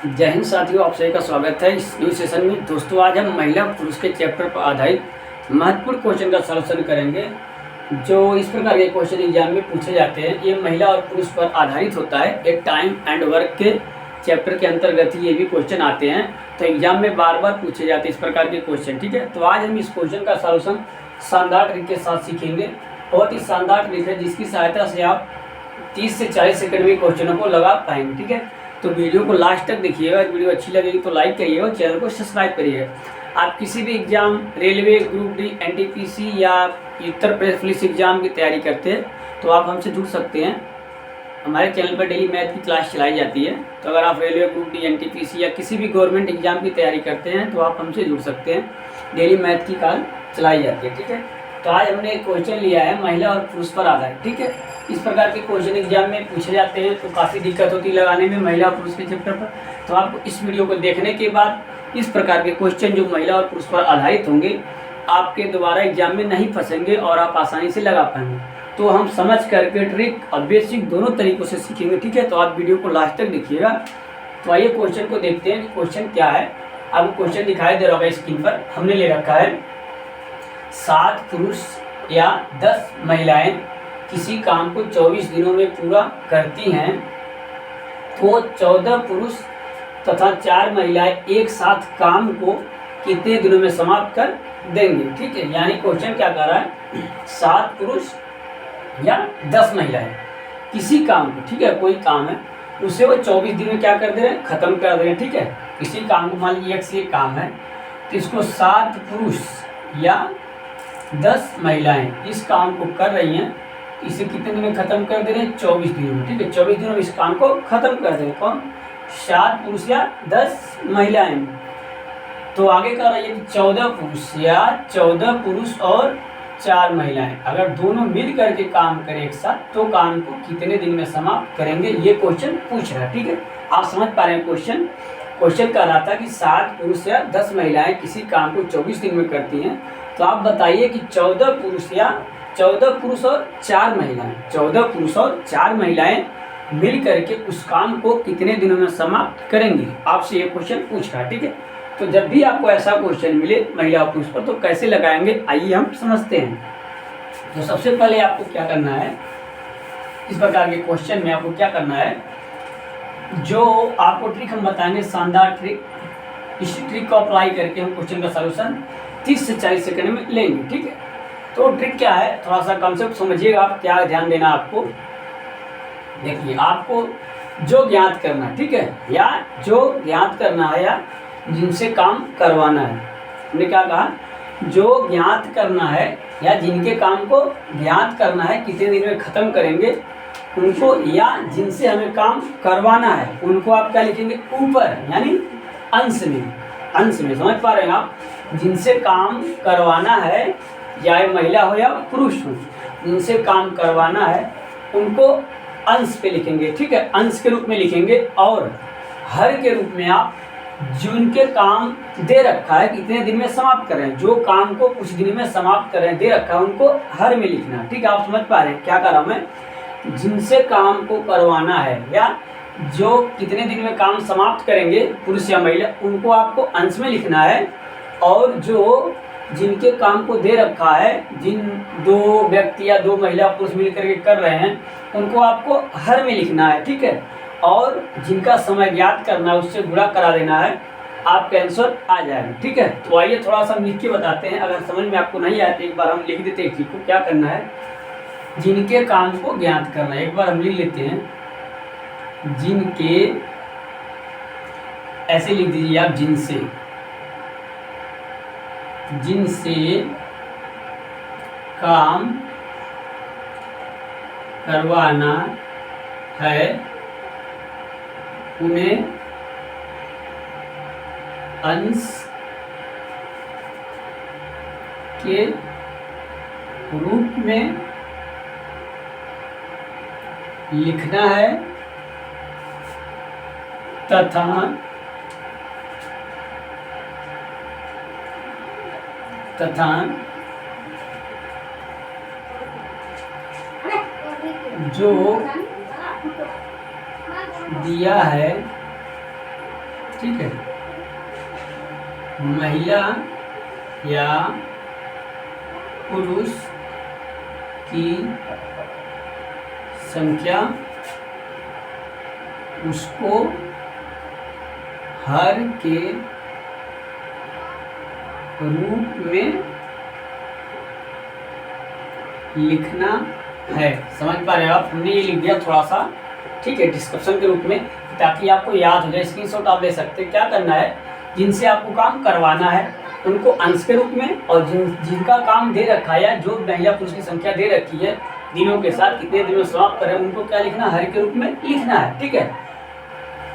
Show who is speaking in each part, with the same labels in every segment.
Speaker 1: जय हिंद साथियों, आप सभी का स्वागत है इस न्यू सेशन में। दोस्तों, आज हम महिला पुरुष के चैप्टर पर आधारित महत्वपूर्ण क्वेश्चन का सॉल्यूशन करेंगे। जो इस प्रकार के क्वेश्चन एग्जाम में पूछे जाते हैं, ये महिला और पुरुष पर आधारित होता है। एक टाइम एंड वर्क के चैप्टर के अंतर्गत ही ये भी क्वेश्चन आते हैं, तो एग्जाम में बार बार पूछे जाते हैं इस प्रकार के क्वेश्चन। ठीक है, तो आज हम इस क्वेश्चन का सॉल्यूशन शानदार तरीके के साथ सीखेंगे। बहुत ही शानदार ट्रिक है जिसकी सहायता से आप 30 से 40 सेकंड में क्वेश्चनों को लगा पाएंगे। ठीक है, तो वीडियो को लास्ट तक देखिएगा। वीडियो अच्छी लगेगी तो लाइक करिएगा और चैनल को सब्सक्राइब करिएगा। आप किसी भी exam, railway, group D, NTPC या उत्तर प्रदेश पुलिस एग्जाम की तैयारी करते हैं तो आप हमसे जुड़ सकते हैं। हमारे चैनल पर डेली मैथ की क्लास चलाई जाती है, तो अगर आप रेलवे, ग्रुप डी, एनटीपीसी या किसी भी गवर्नमेंट एग्जाम की तैयारी करते हैं तो आप हमसे जुड़ सकते हैं। डेली मैथ की क्लास चलाई जाती है। ठीक है, तो आज हमने एक क्वेश्चन लिया है महिला और पुरुष पर आधारित। ठीक है, इस प्रकार के क्वेश्चन एग्जाम में पूछे जाते हैं तो काफ़ी दिक्कत होती है लगाने में महिला और पुरुष के चैप्टर पर। तो आपको इस वीडियो को देखने के बाद इस प्रकार के क्वेश्चन जो महिला और पुरुष पर आधारित होंगे आपके दोबारा एग्जाम में नहीं फंसेंगे और आप आसानी से लगा पाएंगे। तो हम समझ करके ट्रिक और बेसिक दोनों तरीकों से सीखेंगे। ठीक है, तो आप वीडियो को लास्ट तक देखिएगा। तो आइए क्वेश्चन को देखते हैं कि क्वेश्चन क्या है। आपको क्वेश्चन दिखाई दे रहा होगा स्क्रीन पर। हमने ले रखा है 7 पुरुष या 10 महिलाएं किसी काम को 24 दिनों में पूरा करती हैं तो 14 पुरुष तथा 4 महिलाएं एक साथ काम को कितने दिनों में समाप्त कर देंगे। ठीक है, यानी क्वेश्चन क्या कर रहा है, 7 पुरुष या 10 महिलाएं किसी काम को, ठीक है, कोई काम है उसे वो 24 दिन में क्या कर दे रहे हैं, खत्म कर दे रहे हैं। ठीक है, किसी काम को मान लीजिए एक काम है तो इसको 7 पुरुष या 10 महिलाएं इस काम को कर रही हैं, इसे कितने दिन में खत्म कर दे रहे हैं, 24 दिनों में। ठीक है, 24 दिनों में इस काम को खत्म कर दे रहे हैं। कौन, 7 पुरुष या 10 महिलाएं। तो आगे कह रही है कि 14 पुरुष या 14 पुरुष और 4 महिलाएं अगर दोनों मिल करके काम करें एक साथ तो काम को कितने दिन में समाप्त करेंगे, ये क्वेश्चन पूछ रहा है। ठीक है, आप समझ पा रहे हैं क्वेश्चन। क्वेश्चन कह रहा था कि 7 पुरुष या 10 महिलाएं किसी काम को 24 दिन में करती हैं, तो आप बताइए कि 14 पुरुष और 4 महिलाएं, 14 पुरुष और 4 महिलाएं मिल करके उस काम को कितने दिनों में समाप्त करेंगी। आपसे ये क्वेश्चन पूछ रहा है। ठीक है, तो जब भी आपको ऐसा क्वेश्चन मिले महिला और पुरुष पर तो कैसे लगाएंगे, आइए हम समझते हैं। तो सबसे पहले आपको क्या करना है, इस प्रकार के क्वेश्चन में आपको क्या करना है, जो आपको ट्रिक हम बताएंगे, शानदार ट्रिक, इस ट्रिक को अप्लाई करके हम क्वेश्चन का सलूशन 30 से 40 सेकंड में लेंगे। ठीक है, तो ट्रिक क्या है, थोड़ा सा कॉन्सेप्ट समझिएगा आप, क्या ध्यान देना आपको। देखिए, आपको जो ज्ञात करना है, ठीक है, या जो ज्ञात करना है या जिनसे काम करवाना है, हमने क्या कहा, जो ज्ञात करना है या जिनके काम को ज्ञात करना है कितने दिन में ख़त्म करेंगे उनको, या जिनसे हमें काम करवाना है उनको आप क्या लिखेंगे, ऊपर, यानी अंश में। समझ पा रहे हैं आप, जिनसे काम करवाना है, या महिला हो या पुरुष हो, जिनसे काम करवाना है उनको अंश पे लिखेंगे। ठीक है, अंश के रूप में लिखेंगे। और हर के रूप में आप जिनके काम दे रखा है कितने दिन में समाप्त करें, जो काम को कुछ दिन में समाप्त करें दे रखा है उनको हर में लिखना। ठीक है, आप समझ पा रहे हैं क्या कर रहा हूँ मैं, जिनसे काम को करवाना है या जो कितने दिन में काम समाप्त करेंगे पुरुष या महिला, उनको आपको अंश में लिखना है। और जो जिनके काम को दे रखा है, जिन 2 व्यक्ति या 2 महिला पुरुष मिलकर के कर रहे हैं उनको आपको हर में लिखना है। ठीक है, और जिनका समय ज्ञात करना है उससे गुणा करा देना है, आपका आंसर आ जाएगा। ठीक है, तो आइए थोड़ा सा लिख के बताते हैं, अगर समझ में आपको नहीं आया तो एक बार हम लिख देते हैं। ठीक को क्या करना है, जिनके काम को ज्ञात करना है, एक बार हम लिख लेते हैं, जिनके, ऐसे लिख दीजिए आप, जिनसे काम करवाना है उन्हें अंश के रूप में लिखना है तथा जो दिया है ठीक है, महिला या पुरुष की संख्या उसको हर के रूप में लिखना है। समझ पा रहे हो आप? हमने ये लिख दिया थोड़ा सा, ठीक है, डिस्क्रिप्शन के रूप में, ताकि आपको याद हो जाए। स्क्रीनशॉट आप ले सकते हैं। क्या करना है, जिनसे आपको काम करवाना है उनको अंश के रूप में, और जिनका काम दे रखा है या जो महिला पुरुष की संख्या दे रखी है दिनों के साथ, कितने दिनों समाप्त करें, उनको क्या लिखना, हर के रूप में लिखना है। ठीक है,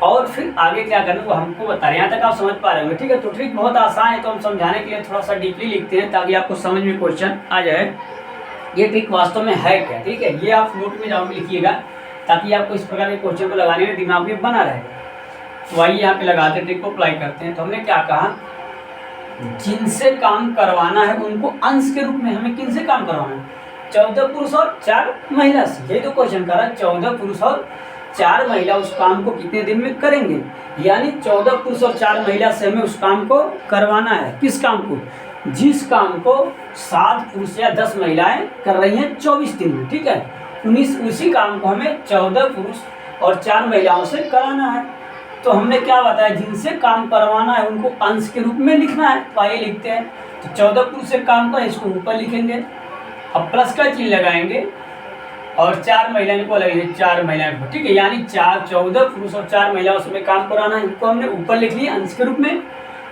Speaker 1: और फिर आगे क्या करना वो हमको बता रहे हैं। यहाँ तक आप समझ पा रहे होंगे। ठीक है, तो ट्रिक बहुत आसान है, तो हम समझाने के लिए थोड़ा सा डीपली लिखते हैं ताकि आपको समझ में क्वेश्चन आ जाए ये ट्रिक वास्तव में है क्या। ठीक है, ये आप नोट में जाओ लिखिएगा ताकि आपको इस प्रकार के क्वेश्चन को लगाने में दिमाग में बना रहेगा। तो आइए यहाँ पे लगाते ट्रिक को अप्लाई करते हैं। तो हमने क्या कहा, जिनसे काम करवाना है उनको अंश के रूप में, हमें किनसे काम करवाना है, 14 पुरुष और 4 महिला से। यही तो क्वेश्चन कर रहा है, 14 पुरुष और 4 महिला उस काम को कितने दिन में करेंगे, यानी 14 पुरुष और 4 महिला से हमें उस काम को करवाना है। किस काम को, जिस काम को 7 पुरुष या 10 महिलाएं कर रही हैं 24 दिन में। ठीक है, उसी काम को हमें 14 पुरुष और 4 महिलाओं से कराना है। तो हमने क्या बताया, जिनसे काम करवाना है उनको अंश के रूप में लिखना है। तो आइए लिखते हैं। तो 14 पुरुष से काम का इसको ऊपर लिखेंगे, अब प्लस का चिन्ह लगाएंगे और 4 महिलाओं को लगेंगे, 4 महिलाओं को। ठीक है, यानी 14 पुरुष और 4 महिलाओं से काम कराना है, इनको हमने ऊपर लिख लिया अंश के रूप में।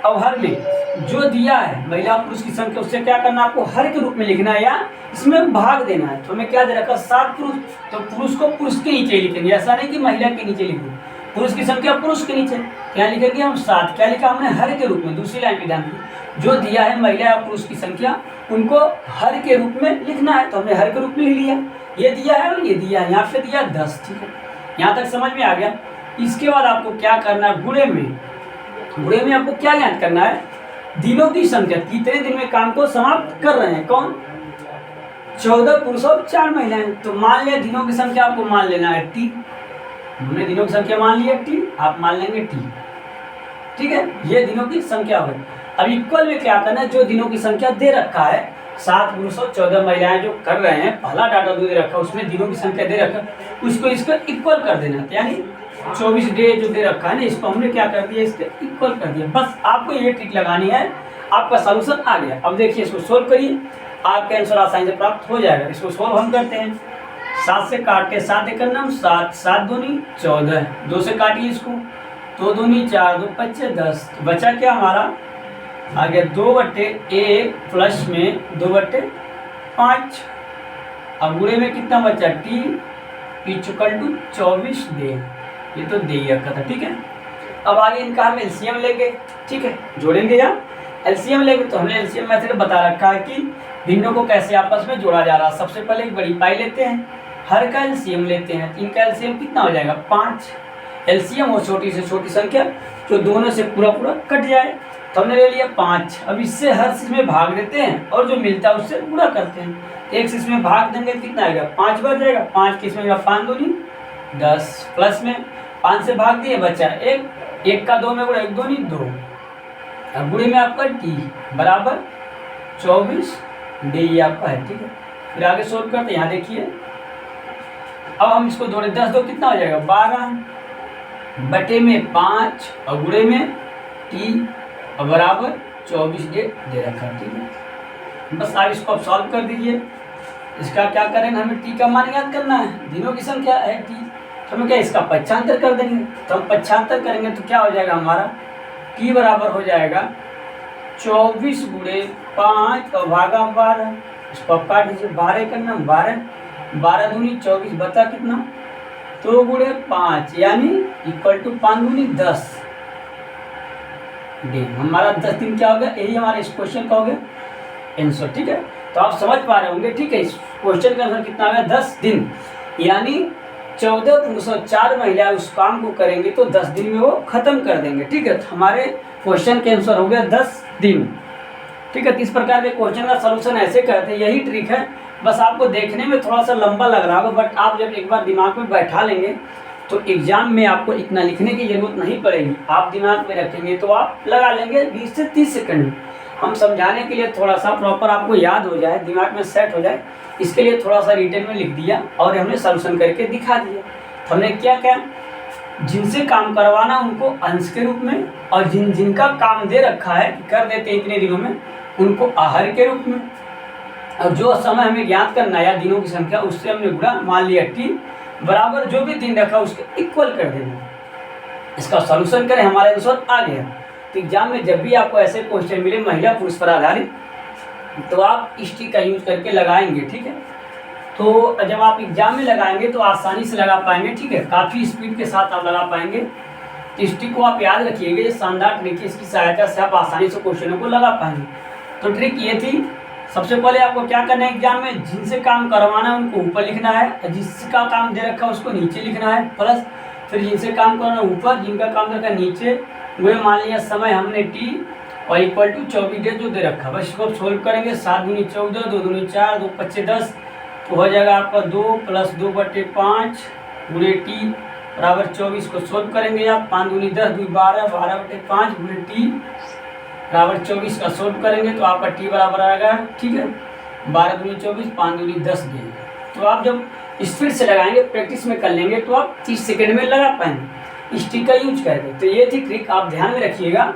Speaker 1: अब हर में जो दिया है महिला पुरुष की संख्या, उससे क्या करना, आपको हर के रूप में लिखना है या इसमें भाग देना है। तो हमें क्या दे रखा, 7 पुरुष, तो पुरुष को पुरुष के नीचे लिखेंगे, ऐसा नहीं कि महिला के नीचे लिखेंगे। पुरुष की संख्या पुरुष के नीचे क्या लिखेंगे हम, 7। क्या लिखा हमने, हर के रूप में। दूसरी लाइन पे ध्यान दीजिए, जो दिया है महिला या पुरुष की संख्या उनको हर के रूप में लिखना है, तो हमने हर के रूप में लिख लिया। ये दिया है और ये दिया है, यहाँ पे दिया 10। ठीक है, यहाँ तक समझ में आ गया। इसके बाद आपको क्या करना है, गुणे में आपको क्या ज्ञात करना है, दिनों की संख्या, कितने दिन में काम को समाप्त कर रहे हैं, कौन, 14 पुरुष और 4 महिलाएं। तो मान लिया दिनों की संख्या आपको मान लेना है T। हमने दिनों की संख्या मान लिया T, आप मान लेंगे T। ठीक है, ये दिनों की संख्या हो गई। अब इक्वल में क्या करना है, जो दिनों की संख्या दे रखा है, 7 पुरुष और 14 महिलाएं जो कर रहे हैं, पहला डाटा दे रखा है उसमें दिनों की संख्या दे रखा है, उसको इसको इक्वल कर देना है। यानी 24 डे जो दे रखा है ना, इसको हमने क्या कर दिया, इसको इक्वल कर दिया। बस आपको ये ट्रिक लगानी है, आपका सॉल्यूशन आ गया। अब देखिए इसको सोल्व करिए, आपका आंसर आसानी से प्राप्त हो जाएगा। इसको सोल्व हम करते हैं, 7 से काट के 7 एक करना, 7 7 दूनी 14, 2 से काटिए इसको, 2 दूनी 4, 2 5 10। तो बचा क्या हमारा, आ गया 2/1 प्लस में 2/5। अब गुणे में कितना बचा, T = 24 डे, ये तो दे ही रखा था। ठीक है, अब आगे इनका हम एलसीएम लेंगे। ठीक है, जोड़ेंगे या एलसीएम लेंगे। तो हमने एलसीएम मेथड बता रखा है कि भिन्नों को कैसे आपस में जोड़ा जा रहा है। सबसे पहले एक बड़ी पाई लेते हैं, हर का एलसीएम लेते हैं। इनका एलसीएम कितना हो जाएगा, 5। एलसीएम और छोटी से छोटी संख्या जो दोनों से पूरा कट जाए, तो हमने ले लिया 5। अब इससे हर चीज में भाग देते हैं और जो मिलता है उससे पूरा करते हैं। एक से इसमें भाग देंगे कितना आएगा, 5 बच जाएगा। 5 किस में, 5 दूनी 10, प्लस में 5 से भाग दिए, बचा 1, 1 का 2 में गुणा, 1 दूनी 2। अब गुणे में आपका T बराबर 24 डे ये आपका है। ठीक है, फिर आगे सोल्व करते हैं। यहाँ देखिए, अब हम इसको जोड़े, 10 2 कितना हो जाएगा, 12 बटे में 5 और गुणे में T और बराबर 24 डे दे रखा है। ठीक है, बस आप इसको अब सॉल्व कर दीजिए। इसका क्या करेंगे, हमें T का मान ज्ञात करना है, दिनों की संख्या है T, तो हमें क्या इसका पक्षांतर कर देंगे। तो हम पक्षांतर करेंगे तो क्या हो जाएगा हमारा, T बराबर हो जाएगा 24 गुणे 5 और भागा 12। इसको आप काट दीजिए, 12 करना, 12 दूनी 24 बता कितना, 2 गुणे 5 यानी = 5 दूनी 10 डे। हमारा 10 दिन क्या हो गया, यही हमारे इस क्वेश्चन का हो गया आंसर। ठीक है, तो आप समझ पा रहे होंगे। ठीक है, इस क्वेश्चन का आंसर कितना आ गया, 10 दिन, यानी 14 पुरुष और 4 महिला उस काम को करेंगे तो 10 दिन में वो खत्म कर देंगे। ठीक है, तो हमारे क्वेश्चन के आंसर हो गया 10 दिन। ठीक है, तो इस प्रकार के क्वेश्चन का सलूशन ऐसे करते हैं, यही ट्रिक है। बस आपको देखने में थोड़ा सा लंबा लग रहा होगा, बट आप जब एक बार दिमाग में बैठा लेंगे तो एग्जाम में आपको इतना लिखने की ज़रूरत नहीं पड़ेगी, आप दिमाग में रखेंगे तो आप लगा लेंगे 20 से 30 सेकंड में। हम समझाने के लिए थोड़ा सा प्रॉपर आपको याद हो जाए, दिमाग में सेट हो जाए, इसके लिए थोड़ा सा रिटन में लिख दिया और हमने सॉल्यूशन करके दिखा दिया। तो हमने क्या क्या, जिनसे काम करवाना उनको अंश के रूप में, और जिनका काम दे रखा है कर देते हैं इतने दिनों में, उनको आहर के रूप में, और जो समय हमें ज्ञात करना है दिनों की संख्या उससे हमने गुणा, मान लिया टी बराबर जो भी दिन रखा उसके इक्वल कर देना। इसका सॉल्यूशन करें, हमारा आंसर आ गया। तो एग्जाम में जब भी आपको ऐसे क्वेश्चन मिले महिला पुरुष पर आधारित, तो आप इस ट्रिक का यूज करके लगाएंगे, ठीक है। तो जब आप एग्जाम में लगाएंगे तो आसानी से लगा पाएंगे, ठीक है, काफ़ी स्पीड के साथ आप लगा पाएंगे। तो इस ट्रिक को आप याद रखिएगा, ये शानदार ट्रिक है, इसकी सहायता से आप आसानी से क्वेश्चनों को लगा पाएंगे। तो ट्रिक ये थी, सबसे पहले आपको क्या करना है एग्जाम में, जिनसे काम करवाना है उनको ऊपर लिखना है, और जिसका काम दे रखा है उसको नीचे लिखना है, प्लस फिर जिनसे काम करना ऊपर, जिनका काम दे रखा है नीचे। वही मान लिया समय हमने टी और इक्वल टू 24 डेज जो दे रखा, बस इसको आप सोल्व करेंगे। 7 दूनी 14, 2 दूनी 4, 2 25 10, तो हो जाएगा आपका 2 + 2/5 गुणे टी बराबर 24 को सोल्व करेंगे आप। 5 दूनी 10, 2 12, 12/5 गुणे टी बराबर 24 का सोल्व करेंगे तो आपका टी बराबर आएगा, ठीक है, 12 दूनी 24, 5 दूनी 10 देंगे। तो आप जब स्पीड से लगाएंगे, प्रैक्टिस में कर लेंगे, तो आप 30 सेकंड में लगा पाएंगे इस ट्रिक का यूज करके। तो ये थी ट्रिक, आप ध्यान में रखिएगा,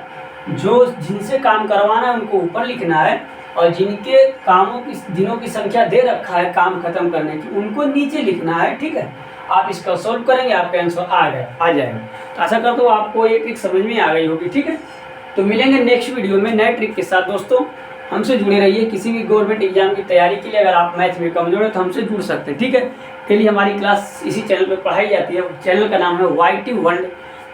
Speaker 1: जो जिनसे काम करवाना है उनको ऊपर लिखना है, और जिनके कामों की दिनों की संख्या दे रखा है काम खत्म करने की, उनको नीचे लिखना है, ठीक है। आप इसका सोल्व करेंगे, आपका आंसर आ जाएगा। तो आशा करता हूँ आपको ये ट्रिक समझ में आ गई होगी, ठीक है। तो मिलेंगे नेक्स्ट वीडियो में नए ट्रिक के साथ। दोस्तों हमसे जुड़े रहिए, किसी भी गवर्नमेंट एग्जाम की तैयारी के लिए अगर आप मैथ में कमजोर है तो हमसे जुड़ सकते हैं, ठीक है। के लिए हमारी क्लास इसी चैनल पर पढ़ाई जाती है, चैनल का नाम है YT वर्ल्ड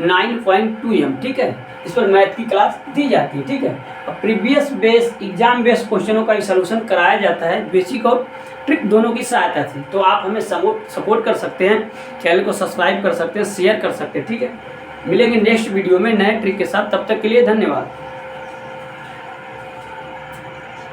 Speaker 1: 9.2M, ठीक है। इस पर मैथ की क्लास दी जाती है, ठीक है। और प्रीवियस बेस एग्जाम बेस्ड क्वेश्चनों का सलूशन कराया जाता है, बेसिक और ट्रिक दोनों की सहायता से। तो आप हमें सपोर्ट कर सकते हैं, चैनल को सब्सक्राइब कर सकते हैं, शेयर कर सकते हैं, ठीक है। मिलेंगे नेक्स्ट वीडियो में नए ट्रिक के साथ, तब तक के लिए धन्यवाद।